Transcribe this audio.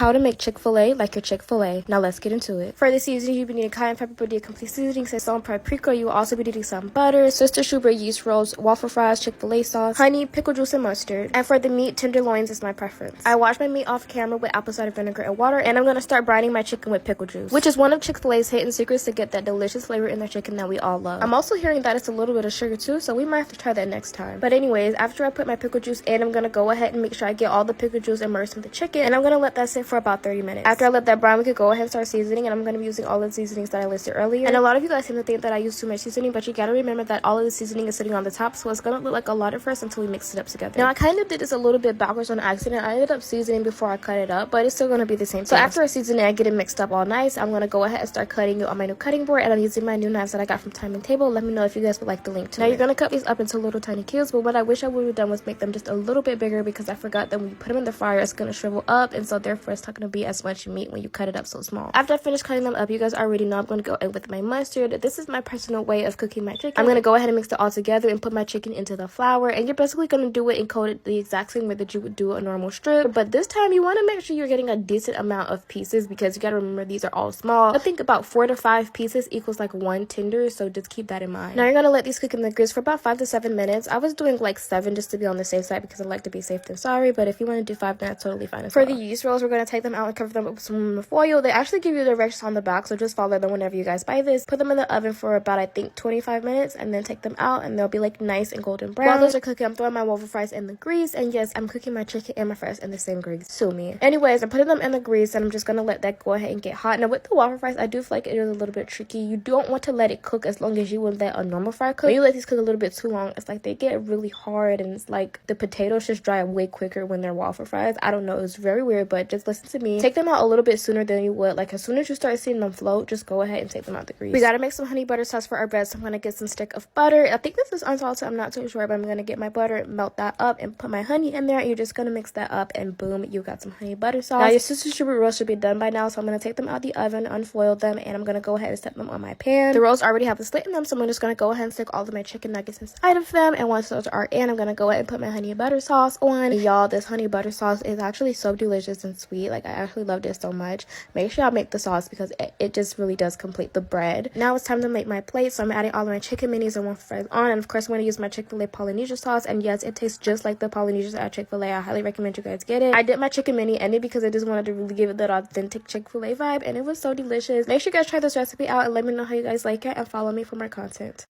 How to make Chick-fil-A like your Chick-fil-A. Now let's get into it. For the seasoning, you'll be needing cayenne pepper, but complete seasoning, sazon, paprika. You will also be needing some butter, sister Schubert yeast rolls, waffle fries, Chick-fil-A sauce, honey, pickle juice, and mustard. And for the meat, tenderloins is my preference. I wash my meat off camera with apple cider vinegar and water, and I'm gonna start brining my chicken with pickle juice, which is one of Chick-fil-A's hidden secrets to get that delicious flavor in their chicken that we all love. I'm also hearing that it's a little bit of sugar too, so we might have to try that next time. But anyways, after I put my pickle juice in, I'm gonna go ahead and make sure I get all the pickle juice immersed in the chicken, and I'm gonna let that sit for about 30 minutes. After I let that brown, we could go ahead and start seasoning, and I'm going to be using all of the seasonings that I listed earlier. And a lot of you guys seem to think that I use too much seasoning, but you got to remember that all of the seasoning is sitting on the top, so it's going to look like a lot at first until we mix it up together. Now, I kind of did this a little bit backwards on accident. I ended up seasoning before I cut it up, but it's still going to be the same thing. So after I season it, I get it mixed up all nice. I'm going to go ahead and start cutting it on my new cutting board, and I'm using my new knives that I got from Time and Table. Let me know if you guys would like the link to it. Now, you're going to cut these up into little tiny cubes, but what I wish I would have done was make them just a little bit bigger, because I forgot that when you put them in the fryer, it's going to shrivel up, and so therefore it's not going to be as much meat when you cut it up so small. After I finish cutting them up, you guys already know I'm going to go in with my mustard. This is my personal way of cooking my chicken. I'm going to go ahead and mix it all together and put my chicken into the flour, and you're basically going to do it and coat it the exact same way that you would do a normal strip, but this time you want to make sure you're getting a decent amount of pieces, because you got to remember these are all small. I think about 4 to 5 pieces equals like 1 tender, so just keep that in mind. Now you're going to let these cook in the grease for about 5 to 7 minutes. I was doing like 7 just to be on the safe side, because I like to be safe than sorry, but if you want to do 5, then that's totally fine as well. For the yeast rolls, we're going to take them out and cover them with some aluminum foil. They actually give you directions on the back, so just follow them whenever you guys buy this. Put them in the oven for about, I think, 25 minutes, and then take them out, and they'll be like nice and golden brown. While those are cooking, I'm throwing my waffle fries in the grease, and yes, I'm cooking my chicken and my fries in the same grease. Sue me. Anyways, I'm putting them in the grease, and I'm just gonna let that go ahead and get hot. Now with the waffle fries, I do feel like it is a little bit tricky. You don't want to let it cook as long as you would let a normal fry cook. When you let these cook a little bit too long, it's like they get really hard, and it's like the potatoes just dry way quicker when they're waffle fries. I don't know, it's very weird, but just listen to me. Take them out a little bit sooner than you would. Like as soon as you start seeing them float, just go ahead and take them out the grease. We gotta make some honey butter sauce for our bread, so I'm gonna get some stick of butter. I think this is unsalted, I'm not too sure, but I'm gonna get my butter, melt that up, and put my honey in there. You're just gonna mix that up, and boom, you got some honey butter sauce. Now your sister Schubert rolls should be done by now, so I'm gonna take them out the oven, unfoil them, and I'm gonna go ahead and set them on my pan. The rolls already have a slit in them, so I'm just gonna go ahead and stick all of my chicken nuggets inside of them, and once those are in, I'm gonna go ahead and put my honey butter sauce on. Y'all, this honey butter sauce is actually so delicious and sweet. Like I actually loved it so much. Make sure y'all make the sauce, because it just really does complete the bread. Now it's time to make my plate, so I'm adding all of my chicken minis and waffle fries on, and of course I'm going to use my Chick-fil-A Polynesian sauce, and yes, it tastes just like the Polynesian at Chick-fil-A. I highly recommend you guys get it. I did my chicken mini ended because I just wanted to really give it that authentic Chick-fil-A vibe, and it was so delicious. Make sure you guys try this recipe out and let me know how you guys like it, and follow me for more content.